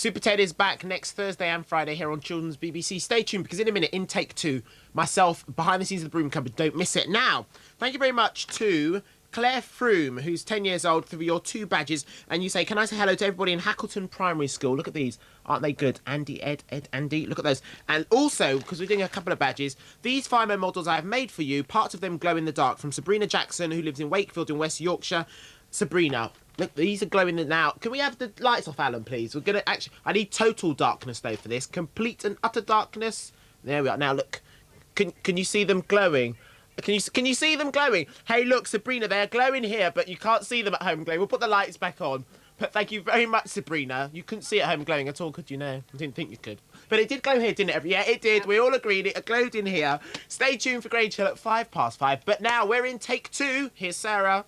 SuperTed is back next Thursday and Friday here on Children's BBC. Stay tuned because in a minute, in Take Two, myself, behind the scenes of the Broom Cupboard, don't miss it. Now, thank you very much to Claire Froome, who's 10 years old, for your 2 badges. And you say, can I say hello to everybody in Hackleton Primary School? Look at these. Aren't they good? Andy, Ed, Andy. Look at those. And also, because we're doing a couple of badges, these fireman models I have made for you, parts of them glow in the dark, from Sabrina Jackson, who lives in Wakefield in West Yorkshire. Sabrina, look, these are glowing now. Can we have the lights off, Alan, please? We're going to actually... I need total darkness, though, for this. Complete and utter darkness. There we are. Now, look. Can you see them glowing? Can you see them glowing? Hey, look, Sabrina, they're glowing here, but you can't see them at home glowing. We'll put the lights back on. But thank you very much, Sabrina. You couldn't see it at home glowing at all, could you? No, I didn't think you could. But it did glow here, didn't it? Yeah, it did. We all agreed it glowed in here. Stay tuned for Grange Hill at 5:05. But now we're in Take Two. Here's Sarah.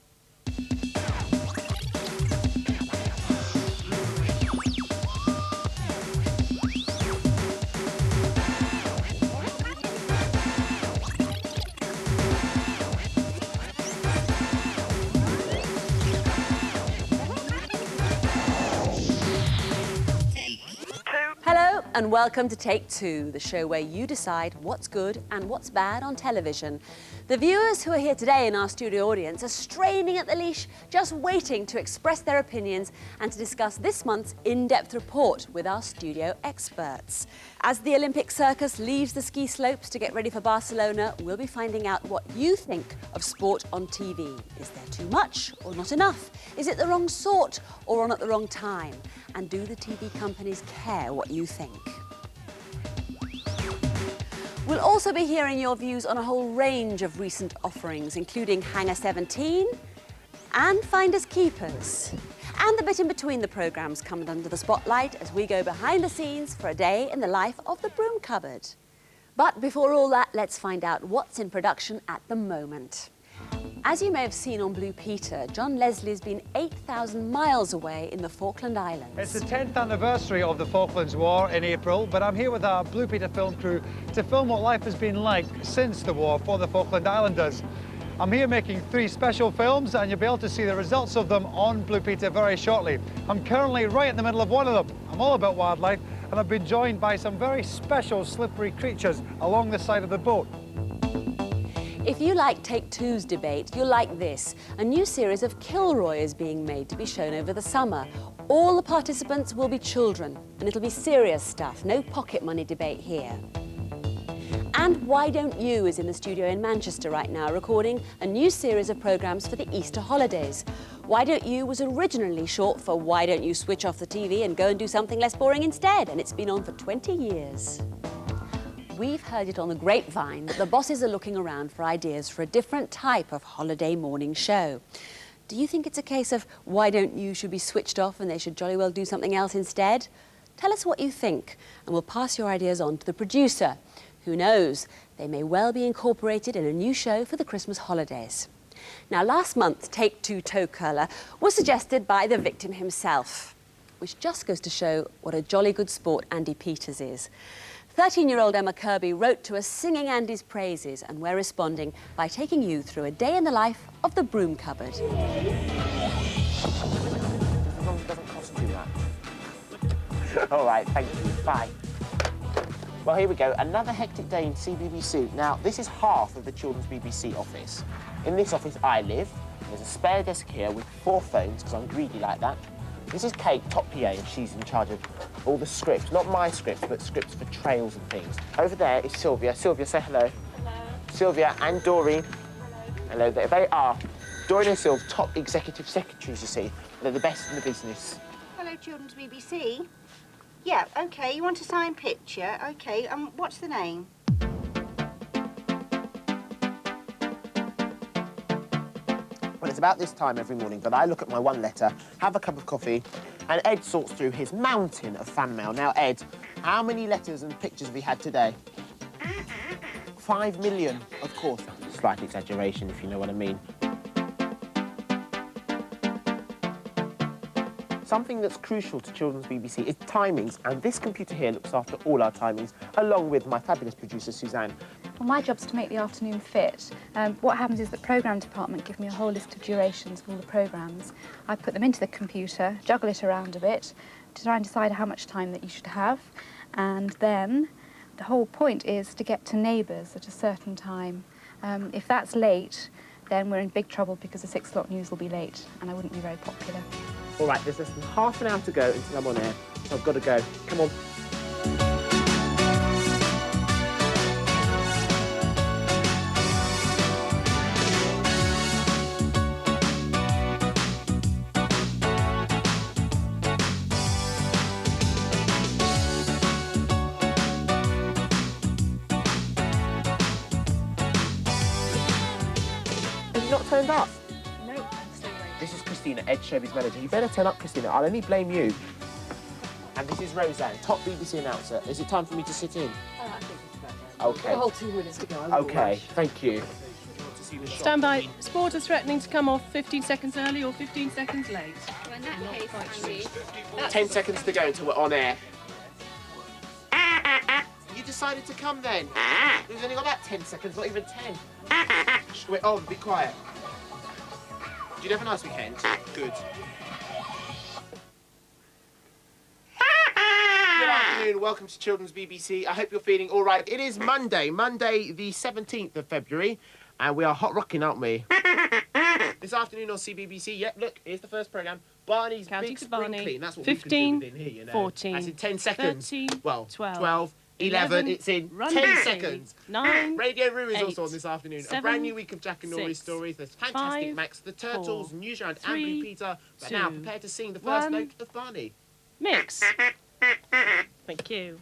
Hello and welcome to Take Two, the show where you decide what's good and what's bad on television. The viewers who are here today in our studio audience are straining at the leash, just waiting to express their opinions and to discuss this month's in-depth report with our studio experts. As the Olympic circus leaves the ski slopes to get ready for Barcelona, we'll be finding out what you think of sport on TV. Is there too much or not enough? Is it the wrong sort or on at the wrong time? And do the TV companies care what you think? We'll also be hearing your views on a whole range of recent offerings, including Hangar 17 and Finders Keepers. And the bit in between the programmes coming under the spotlight as we go behind the scenes for a day in the life of the Broom Cupboard. But before all that, let's find out what's in production at the moment. As you may have seen on Blue Peter, John Leslie's been 8,000 miles away in the Falkland Islands. It's the 10th anniversary of the Falklands War in April, but I'm here with our Blue Peter film crew to film what life has been like since the war for the Falkland Islanders. I'm here making 3 special films, and you'll be able to see the results of them on Blue Peter very shortly. I'm currently right in the middle of one of them. I'm all about wildlife, and I've been joined by some very special slippery creatures along the side of the boat. If you like Take Two's debate, you'll like this. A new series of Kilroy is being made to be shown over the summer. All the participants will be children, and it'll be serious stuff, no pocket money debate here. And Why Don't You is in the studio in Manchester right now, recording a new series of programmes for the Easter holidays. Why Don't You was originally short for Why Don't You Switch Off the TV and Go and Do Something Less Boring Instead, and it's been on for 20 years. We've heard it on the grapevine that the bosses are looking around for ideas for a different type of holiday morning show. Do you think it's a case of Why Don't You should be switched off and they should jolly well do something else instead? Tell us what you think, and we'll pass your ideas on to the producer. Who knows, they may well be incorporated in a new show for the Christmas holidays. Now, last month, Take Two Toe Curler was suggested by the victim himself, which just goes to show what a jolly good sport Andy Peters is. 13-year-old Emma Kirby wrote to us singing Andy's praises, and we're responding by taking you through a day in the life of the Broom Cupboard. As long as it doesn't cost too much. All right, thank you. Bye. Well, here we go. Another hectic day in CBBC. Now, this is half of the Children's BBC office. In this office, I live. There's a spare desk here with 4 phones, because I'm greedy like that. This is Kate, top PA, and she's in charge of all the scripts. Not my scripts, but scripts for trails and things. Over there is Sylvia. Sylvia, say hello. Hello. Sylvia and Doreen. Hello. Hello. They are Doreen and Sylvia, top executive secretaries, you see. They're the best in the business. Hello, Children's BBC. Yeah, OK, you want a signed picture? OK, what's the name? Well, it's about this time every morning that I look at my one letter, have a cup of coffee, and Ed sorts through his mountain of fan mail. Now, Ed, how many letters and pictures have we had today? 5 million, of course. Slight exaggeration, if you know what I mean. Something that's crucial to Children's BBC is timings, and this computer here looks after all our timings, along with my fabulous producer, Suzanne. Well, my job's to make the afternoon fit. What happens is the programme department give me a whole list of durations of all the programmes. I put them into the computer, juggle it around a bit, to try and decide how much time that you should have. And then the whole point is to get to neighbours at a certain time. If that's late, then we're in big trouble because the 6 o'clock news will be late and I wouldn't be very popular. All right, there's less than half an hour to go until I'm on air, so I've got to go. Come on. Have you not turned up? No, I'm still waiting. This is Christina, Ed Sherby's manager. You better turn up, Christina. I'll only blame you. And this is Roseanne, top BBC announcer. Is it time for me to sit in? I think it's about right. Okay. The whole 2 minutes to go. Okay, thank you. Stand by. Sport is threatening to come off 15 seconds early or 15 seconds late. Well, in that case, 10 seconds to go until we're on air. You decided to come then? We've only got about 10 seconds, not even 10. Shh, we're on, be quiet. Did you have a nice weekend? Good. Good afternoon, welcome to Children's BBC. I hope you're feeling all right. It is Monday the 17th of February, and we are hot rocking, aren't we? This afternoon on CBBC, yep, look, here's the first programme. Barney's Counting Big to Spring Barney. Clean. That's what 15, we can do within here, you know. 14, That's in 10 seconds. 13, well, 12, 11, it's in Run 10 Lucy, seconds. 9, Radio Room is 8, also on this afternoon. A 7, brand new week of Jack and Nori's 6, stories. There's Fantastic 5, Max, The Turtles, 4, News Round, and 3, Blue Peter. But 2, now, prepare to sing the first 1. note of Barney. Mix. Thank you.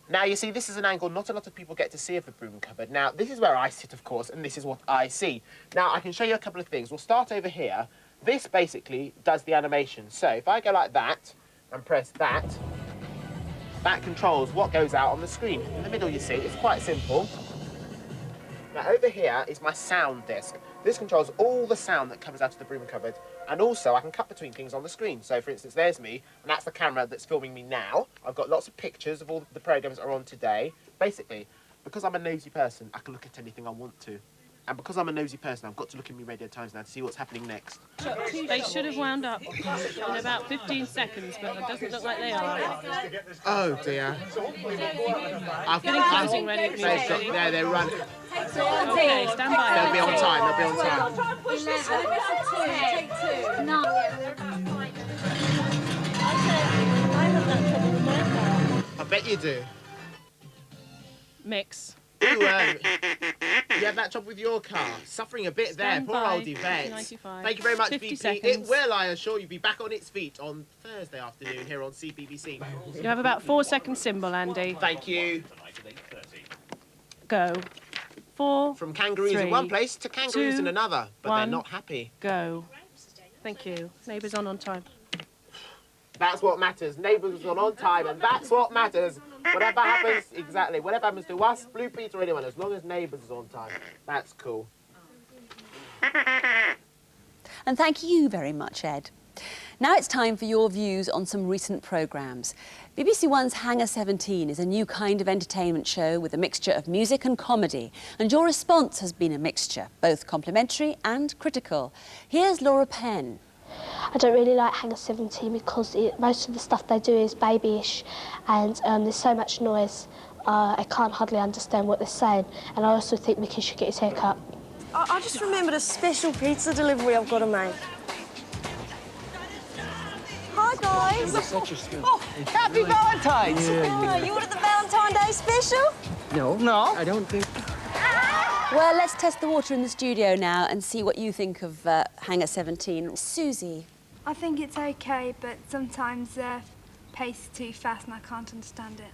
Now, you see, this is an angle not a lot of people get to see of the broom cupboard. Now, this is where I sit, of course, and this is what I see. Now, I can show you a couple of things. We'll start over here. This basically does the animation. So, if I go like that and press that, that controls what goes out on the screen. In the middle, you see, it's quite simple. Now, over here is my sound disc. This controls all the sound that comes out of the broom cupboard. And also, I can cut between things on the screen. So, for instance, there's me, and that's the camera that's filming me now. I've got lots of pictures of all the programmes that are on today. Basically, because I'm a nosy person, I can look at anything I want to. And because I'm a nosy person, I've got to look in my Radio Times now to see what's happening next. They should have wound up in about 15 seconds, but it doesn't look like they are. Oh, dear. Getting closing ready. There, they're running. Okay, stand by. They'll be on time, they'll be on time. I bet you do. Mix. Ooh, you have that trouble with your car. Suffering a bit Stand there. Poor by. old Yvette. 95. Thank you very much, 50 BP. seconds. It will, I assure you, be back on its feet on Thursday afternoon here on CBBC. You have about 4 seconds symbol, Andy. Thank you. Go. 4, From kangaroos in 3, one place to kangaroos 2, in another, but 1. they're not happy. go. Thank you. Neighbours on time. That's what matters. Neighbours on time, and that's what matters. Whatever happens, exactly. Whatever happens to us, Blue Peter, or anyone, as long as Neighbours is on time. That's cool. And thank you very much, Ed. Now it's time for your views on some recent programmes. BBC One's Hangar 17 is a new kind of entertainment show with a mixture of music and comedy. And your response has been a mixture, both complimentary and critical. Here's Laura Penn. I don't really like Hangar 17 because most of the stuff they do is babyish and there's so much noise. I can't hardly understand what they're saying, and I also think Mickey should get his hair cut. I just remembered a special pizza delivery I've got to make. Hi, guys. Oh, happy Valentine's! Oh, you ordered the Valentine Day special? No, I don't think... Well, let's test the water in the studio now and see what you think of Hangar 17. Susie. I think it's okay, but sometimes pace too fast and I can't understand it.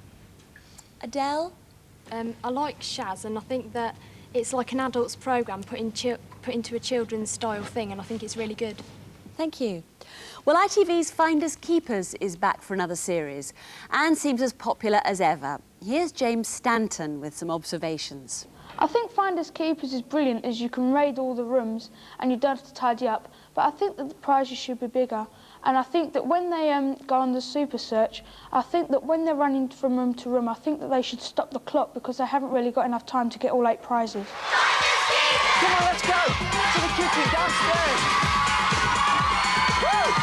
Adele? I like Shaz, and I think that it's like an adults programme put into a children's style thing, and I think it's really good. Thank you. Well, ITV's Finders Keepers is back for another series and seems as popular as ever. Here's James Stanton with some observations. I think Finders Keepers is brilliant as you can raid all the rooms and you don't have to tidy up, but I think that the prizes should be bigger. And I think that when they go on the super search, I think that when they're running from room to room, I think that they should stop the clock because they haven't really got enough time to get all 8 prizes. Come on, let's go! To the kitchen, downstairs! Woo!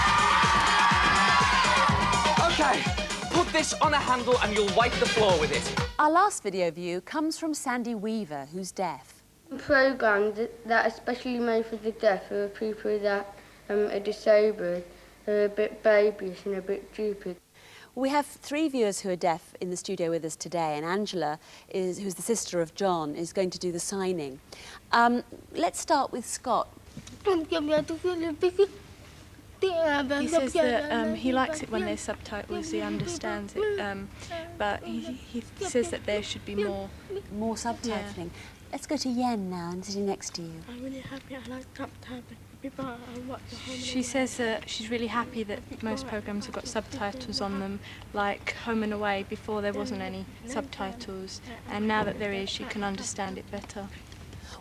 this on a handle and you'll wipe the floor with it. Our last video view comes from Sandy Weaver, who's deaf. Programs that are specially made for the deaf are people that are disabled, are a bit babyish and a bit stupid. We have 3 viewers who are deaf in the studio with us today, and Angela, who's the sister of John, is going to do the signing. Let's start with Scott. He says that he likes it when there's subtitles, he understands it, but he says that there should be more. More subtitling. Yeah. Let's go to Yen now and sitting next to you. I'm really happy. I like subtitling. People watch the whole She says that she's really happy that most programmes have got subtitles on them, like Home and Away. Before there wasn't any subtitles, and now that there is, she can understand it better.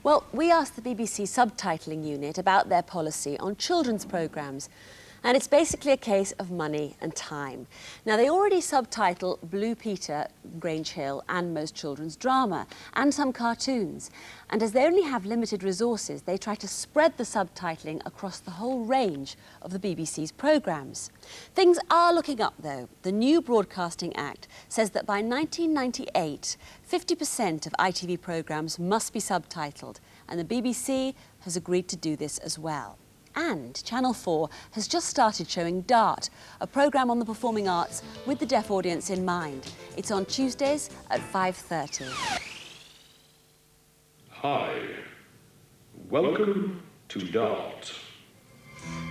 Well, we asked the BBC subtitling unit about their policy on children's programmes, and it's basically a case of money and time. Now, they already subtitle Blue Peter, Grange Hill, and most children's drama, and some cartoons. And as they only have limited resources, they try to spread the subtitling across the whole range of the BBC's programmes. Things are looking up, though. The new Broadcasting Act says that by 1998, 50% of ITV programmes must be subtitled, and the BBC has agreed to do this as well. And Channel 4 has just started showing Dart, a programme on the performing arts with the deaf audience in mind. It's on Tuesdays at 5:30. Hi, welcome to Dart.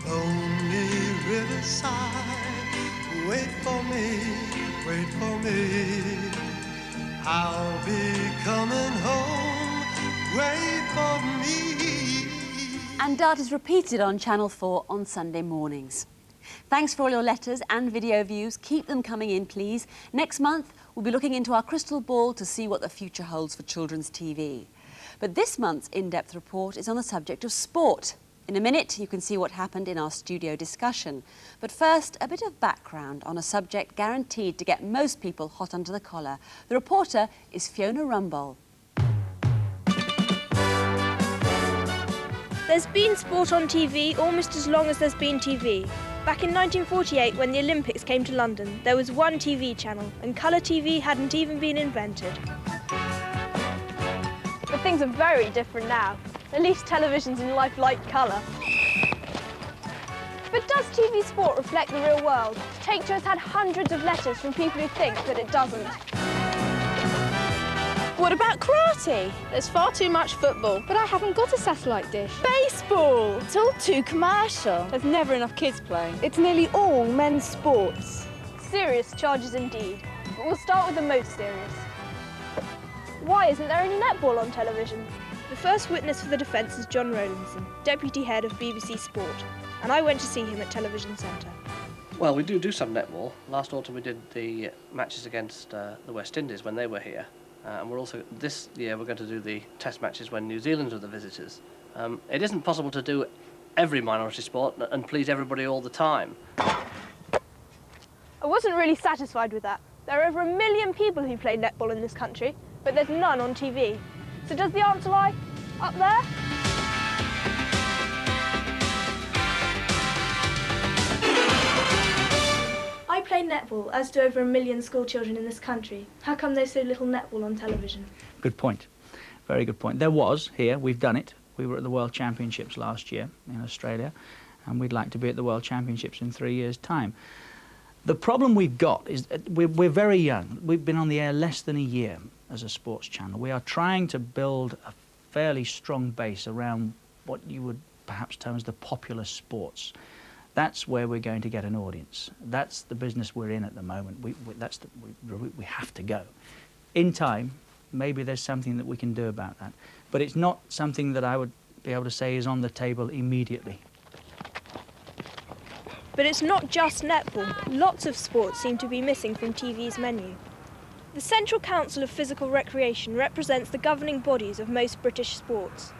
Lonely riverside, wait for me, wait for me. I'll be coming home, wait for me. And Dart is repeated on Channel 4 on Sunday mornings. Thanks for all your letters and video views. Keep them coming in, please. Next month, we'll be looking into our crystal ball to see what the future holds for children's TV. But this month's in-depth report is on the subject of sport. In a minute, you can see what happened in our studio discussion. But first, a bit of background on a subject guaranteed to get most people hot under the collar. The reporter is Fiona Rumbold. There's been sport on TV almost as long as there's been TV. Back in 1948, when the Olympics came to London, there was one TV channel, and colour TV hadn't even been invented. But things are very different now. At least television's in lifelike colour. But does TV sport reflect the real world? Take Two has had hundreds of letters from people who think that it doesn't. What about karate? There's far too much football. But I haven't got a satellite dish. Baseball! It's all too commercial. There's never enough kids playing. It's nearly all men's sports. Serious charges indeed. But we'll start with the most serious. Why isn't there any netball on television? The first witness for the defence is John Rowlinson, Deputy Head of BBC Sport, and I went to see him at Television Centre. Well, we do some netball. Last autumn we did the matches against the West Indies when they were here. And we're also, this year, we're going to do the test matches when New Zealand are the visitors. It isn't possible to do every minority sport and please everybody all the time. I wasn't really satisfied with that. There are over 1 million people who play netball in this country, but there's none on TV. So does the answer lie up there? I play netball, as do over 1 million school children in this country. How come there's so little netball on television? Good point. Very good point. There was here, we've done it. We were at the World Championships last year in Australia, and we'd like to be at the World Championships in 3 years' time. The problem we've got is that we're very young. We've been on the air less than a year as a sports channel. We are trying to build a fairly strong base around what you would perhaps term as the popular sports. That's where we're going to get an audience. That's the business we're in at the moment. We have to go. In time, maybe there's something that we can do about that. But it's not something that I would be able to say is on the table immediately. But it's not just netball. Lots of sports seem to be missing from TV's menu. The Central Council of Physical Recreation represents the governing bodies of most British sports.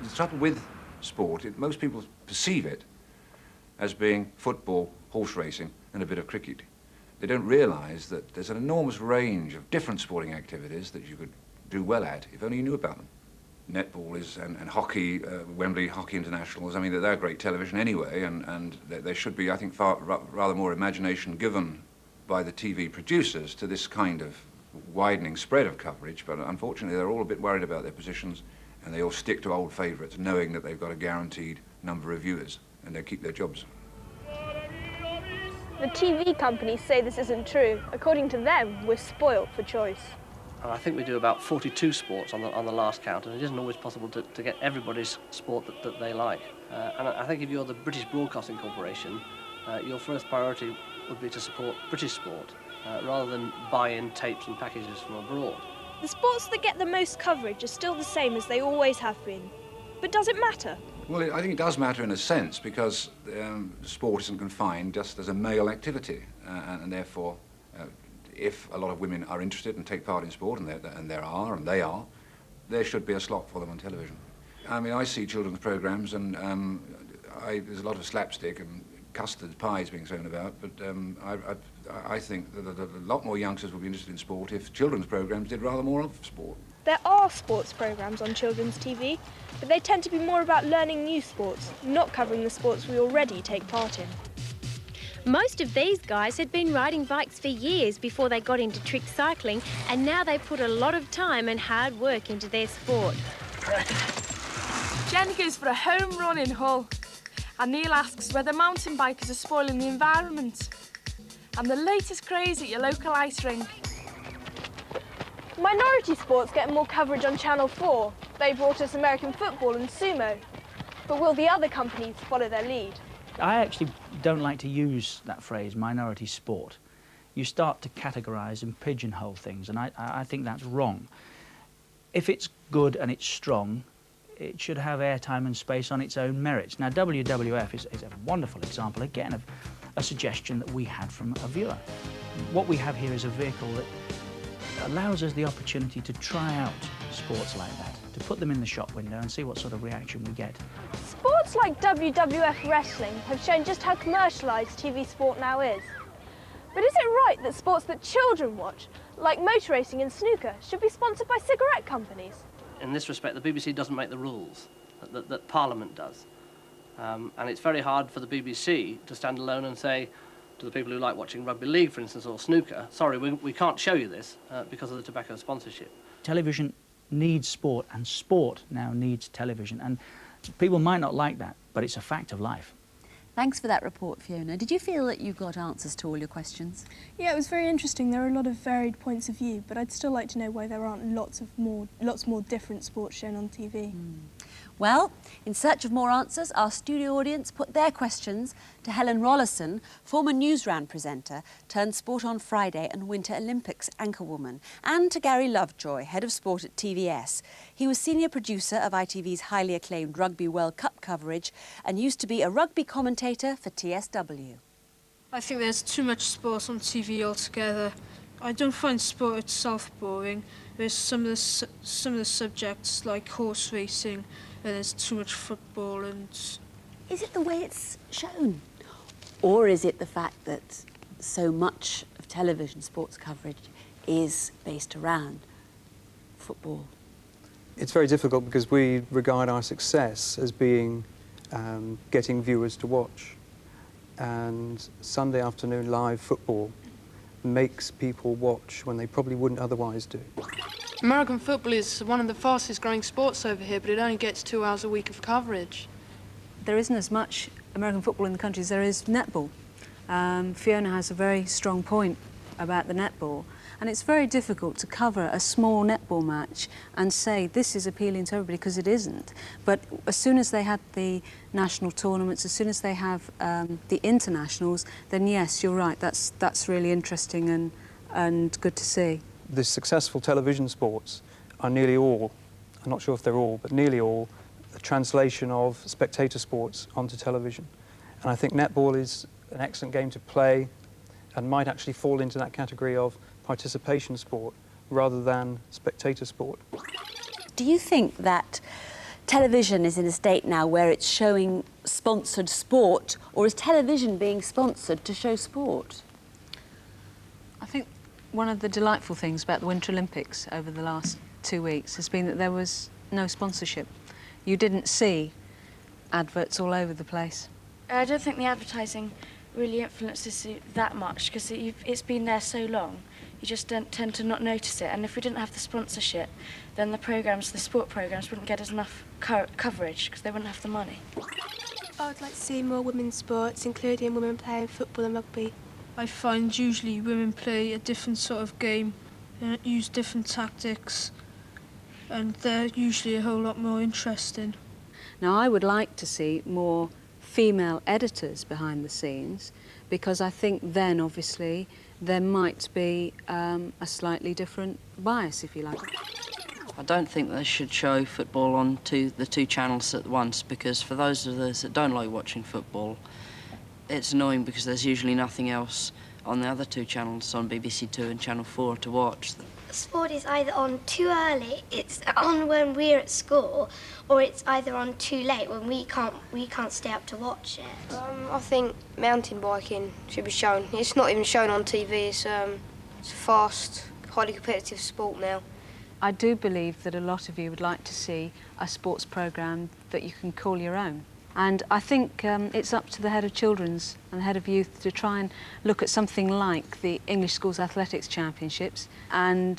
The trouble with sport, most people perceive it as being football, horse racing and a bit of cricket. They don't realise that there's an enormous range of different sporting activities that you could do well at if only you knew about them. Netball is, and hockey, Wembley Hockey Internationals, I mean, they're great television anyway, and there should be, I think, rather more imagination given by the TV producers to this kind of widening spread of coverage, but unfortunately they're all a bit worried about their positions, and they all stick to old favourites, knowing that they've got a guaranteed number of viewers, and they keep their jobs. The TV companies say this isn't true. According to them, we're spoilt for choice. And I think we do about 42 sports on the last count, and it isn't always possible to get everybody's sport that they like. And I think if you're the British Broadcasting Corporation, your first priority would be to support British sport, rather than buy in tapes and packages from abroad. The sports that get the most coverage are still the same as they always have been. But does it matter? Well, I think it does matter in a sense, because sport isn't confined just as a male activity, and therefore, if a lot of women are interested and take part in sport, and they are, there should be a slot for them on television. I mean, I see children's programmes, and there's a lot of slapstick and custard pies being thrown about, but I think that a lot more youngsters would be interested in sport if children's programmes did rather more of sport. There are sports programmes on children's TV, but they tend to be more about learning new sports, not covering the sports we already take part in. Most of these guys had been riding bikes for years before they got into trick cycling, and now they put a lot of time and hard work into their sport. Jen goes for a home run in Hull, and Neil asks whether mountain bikers are spoiling the environment. And the latest craze at your local ice rink. Minority sports get more coverage on Channel 4. They brought us American football and sumo. But will the other companies follow their lead? I actually don't like to use that phrase, minority sport. You start to categorise and pigeonhole things, and I think that's wrong. If it's good and it's strong, it should have airtime and space on its own merits. Now, WWF is a wonderful example, again, of a suggestion that we had from a viewer. What we have here is a vehicle that allows us the opportunity to try out sports like that, to put them in the shop window and see what sort of reaction we get. Sports like WWF wrestling have shown just how commercialised TV sport now is. But is it right that sports that children watch, like motor racing and snooker, should be sponsored by cigarette companies? In this respect, the BBC doesn't make the rules, that Parliament does. And it's very hard for the BBC to stand alone and say to the people who like watching rugby league, for instance, or snooker, sorry, we can't show you this because of the tobacco sponsorship. Television needs sport, and sport now needs television. And people might not like that, but it's a fact of life. Thanks for that report, Fiona. Did you feel that you got answers to all your questions? Yeah, it was very interesting. There are a lot of varied points of view, but I'd still like to know why there aren't lots more different sports shown on TV. Well, in search of more answers, our studio audience put their questions to Helen Rollerson, former Newsround presenter, turned Sport on Friday and Winter Olympics anchorwoman, and to Gary Lovejoy, head of sport at TVS. He was senior producer of ITV's highly acclaimed Rugby World Cup coverage and used to be a rugby commentator for TSW. I think there's too much sport on TV altogether. I don't find sport itself boring. There's some of the subjects like horse racing, and there's too much football and... Is it the way it's shown? Or is it the fact that so much of television sports coverage is based around football? It's very difficult because we regard our success as being getting viewers to watch. And Sunday afternoon live football makes people watch when they probably wouldn't otherwise do. American football is one of the fastest growing sports over here, but it only gets 2 hours a week of coverage. There isn't as much American football in the country as there is netball. Fiona has a very strong point about the netball, and it's very difficult to cover a small netball match and say this is appealing to everybody, because it isn't. But as soon as they had the national tournaments, as soon as they have the internationals, then yes, you're right, that's really interesting and good to see. The successful television sports are nearly all, I'm not sure if they're all, but nearly all, a translation of spectator sports onto television. And I think netball is an excellent game to play and might actually fall into that category of participation sport rather than spectator sport. Do you think that television is in a state now where it's showing sponsored sport, or is television being sponsored to show sport? I think one of the delightful things about the Winter Olympics over the last 2 weeks has been that there was no sponsorship. You didn't see adverts all over the place. I don't think the advertising really influences you that much because it's been there so long. You just don't tend to not notice it. And if we didn't have the sponsorship, then the sport programmes wouldn't get enough coverage because they wouldn't have the money. I would like to see more women's sports, including women playing football and rugby. I find usually women play a different sort of game, use different tactics, and they're usually a whole lot more interesting. Now, I would like to see more female editors behind the scenes, because I think then, obviously, there might be a slightly different bias, if you like. I don't think they should show football on the two channels at once, because for those of us that don't like watching football, it's annoying because there's usually nothing else on the other two channels, on BBC Two and Channel 4, to watch. Sport is either on too early, it's on when we're at school, or it's either on too late when we can't stay up to watch it. I think mountain biking should be shown. It's not even shown on TV. It's a fast, highly competitive sport now. I do believe that a lot of you would like to see a sports programme that you can call your own. And I think it's up to the head of children's and the head of youth to try and look at something like the English Schools Athletics Championships and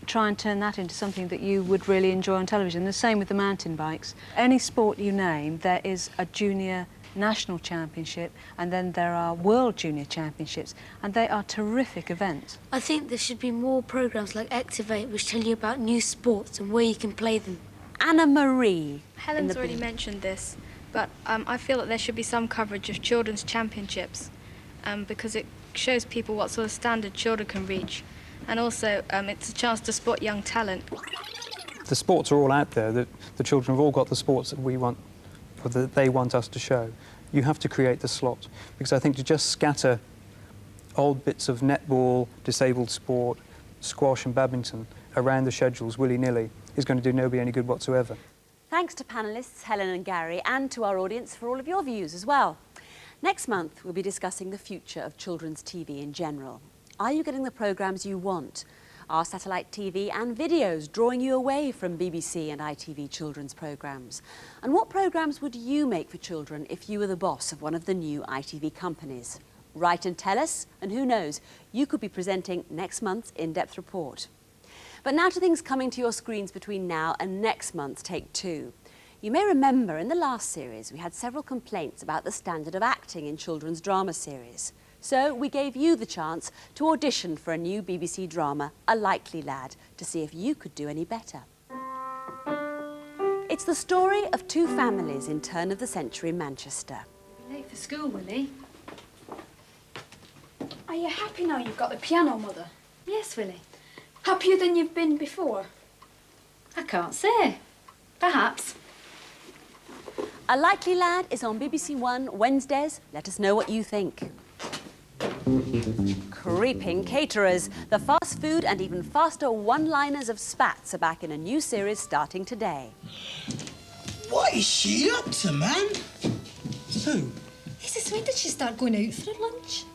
try and turn that into something that you would really enjoy on television. The same with the mountain bikes. Any sport you name, there is a junior national championship and then there are world junior championships, and they are terrific events. I think there should be more programmes like Activate, which tell you about new sports and where you can play them. Anna Marie. Helen's already mentioned this, but I feel that there should be some coverage of children's championships because it shows people what sort of standard children can reach, and also it's a chance to spot young talent. The sports are all out there. The children have all got the sports that we want, or that they want us to show. You have to create the slot, because I think to just scatter old bits of netball, disabled sport, squash and badminton around the schedules willy-nilly is going to do nobody any good whatsoever. Thanks to panellists Helen and Gary, and to our audience for all of your views as well. Next month, we'll be discussing the future of children's TV in general. Are you getting the programmes you want? Are satellite TV and videos drawing you away from BBC and ITV children's programmes? And what programmes would you make for children if you were the boss of one of the new ITV companies? Write and tell us, and who knows, you could be presenting next month's in-depth report. But now to things coming to your screens between now and next month's Take Two. You may remember in the last series we had several complaints about the standard of acting in children's drama series. So we gave you the chance to audition for a new BBC drama, A Likely Lad, to see if you could do any better. It's the story of two families in turn-of-the-century Manchester. Late for school, Willie. Are you happy now you've got the piano, Mother? Yes, Willie. Happier than you've been before? I can't say. Perhaps. A Likely Lad is on BBC One Wednesdays. Let us know what you think. Creeping caterers. The fast food and even faster one-liners of spats are back in a new series starting today. What is she up to, man? Who? Is this when did she start going out for a lunch?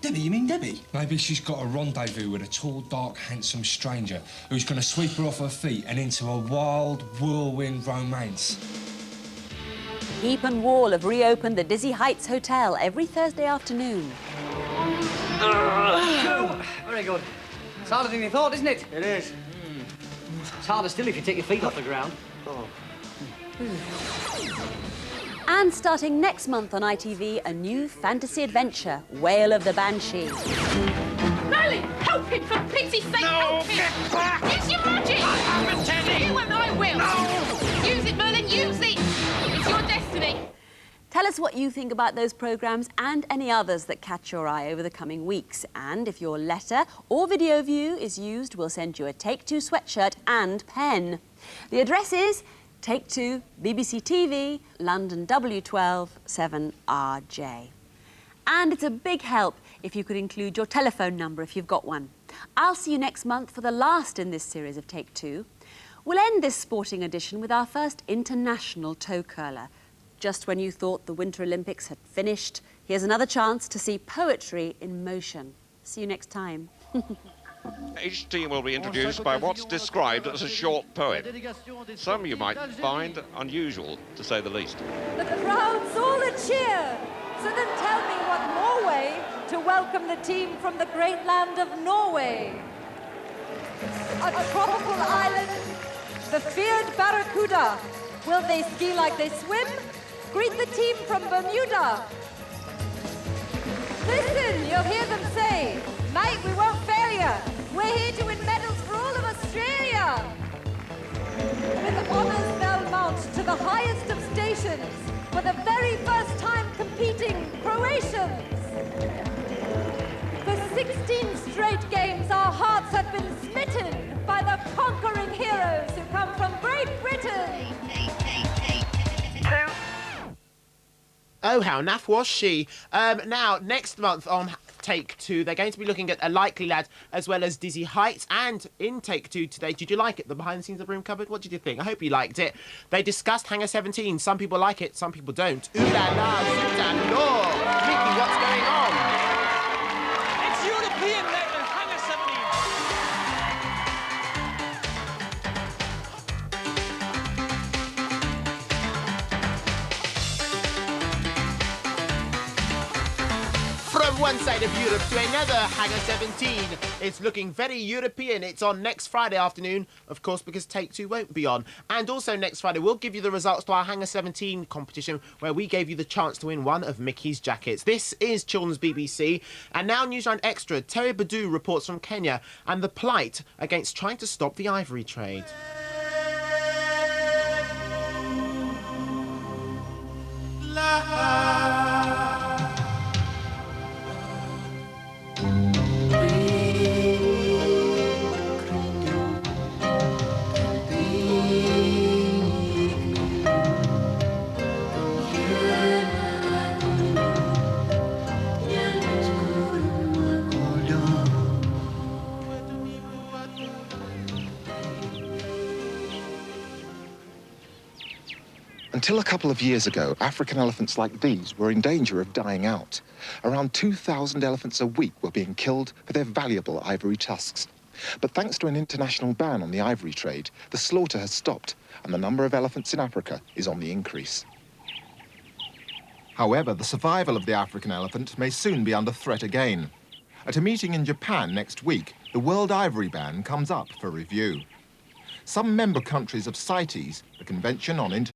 Debbie, you mean Debbie? Maybe she's got a rendezvous with a tall, dark, handsome stranger who's going to sweep her off her feet and into a wild, whirlwind romance. Heap and Wall have reopened the Dizzy Heights Hotel every Thursday afternoon. Very good. It's harder than you thought, isn't it? It is. It's harder still if you take your feet off the ground. Oh. And starting next month on ITV, a new fantasy adventure, Wail of the Banshee. Merlin, help him, for pity's sake, help him! Get back! Use your magic! I haven't any! You and I will! No! Use it, Merlin, use it! It's your destiny. Tell us what you think about those programmes and any others that catch your eye over the coming weeks. And if your letter or video view is used, we'll send you a Take Two sweatshirt and pen. The address is Take Two, BBC TV, London W12 7RJ. And it's a big help if you could include your telephone number if you've got one. I'll see you next month for the last in this series of Take Two. We'll end this sporting edition with our first international toe curler. Just when you thought the Winter Olympics had finished, here's another chance to see poetry in motion. See you next time. Each team will be introduced by what's described as a short poem. Some you might find unusual, to say the least. The crowd's all a cheer, so then tell me what more Norway to welcome the team from the great land of Norway. A tropical island, the feared barracuda. Will they ski like they swim? Greet the team from Bermuda. Listen, you'll hear them say, mate, we won't fail ya. We're here to win medals for all of Australia. With honours they'll mount to the highest of stations, for the very first time competing Croatians. For 16 straight games, our hearts have been smitten by the conquering heroes who come from Great Britain. Oh, how naff was she? Now, next month on Take Two, they're going to be looking at A Likely Lad as well as Dizzy Heights. And in Take Two today, did you like it? The behind the scenes of the Broom Cupboard? What did you think? I hope you liked it. They discussed Hangar 17. Some people like it, some people don't. Ooh la la, zut and law. Mickey, what's going on? It's European level, Hangar 17. From one side of Europe to another, Hangar 17. It's looking very European. It's on next Friday afternoon, of course, because Take Two won't be on. And also next Friday, we'll give you the results to our Hangar 17 competition, where we gave you the chance to win one of Mickey's jackets. This is Children's BBC. And now Newsround Extra. Terry Badu reports from Kenya and the plight against trying to stop the ivory trade. Until a couple of years ago, African elephants like these were in danger of dying out. Around 2,000 elephants a week were being killed for their valuable ivory tusks. But thanks to an international ban on the ivory trade, the slaughter has stopped, and the number of elephants in Africa is on the increase. However, the survival of the African elephant may soon be under threat again. At a meeting in Japan next week, the World Ivory Ban comes up for review. Some member countries of CITES, the Convention on International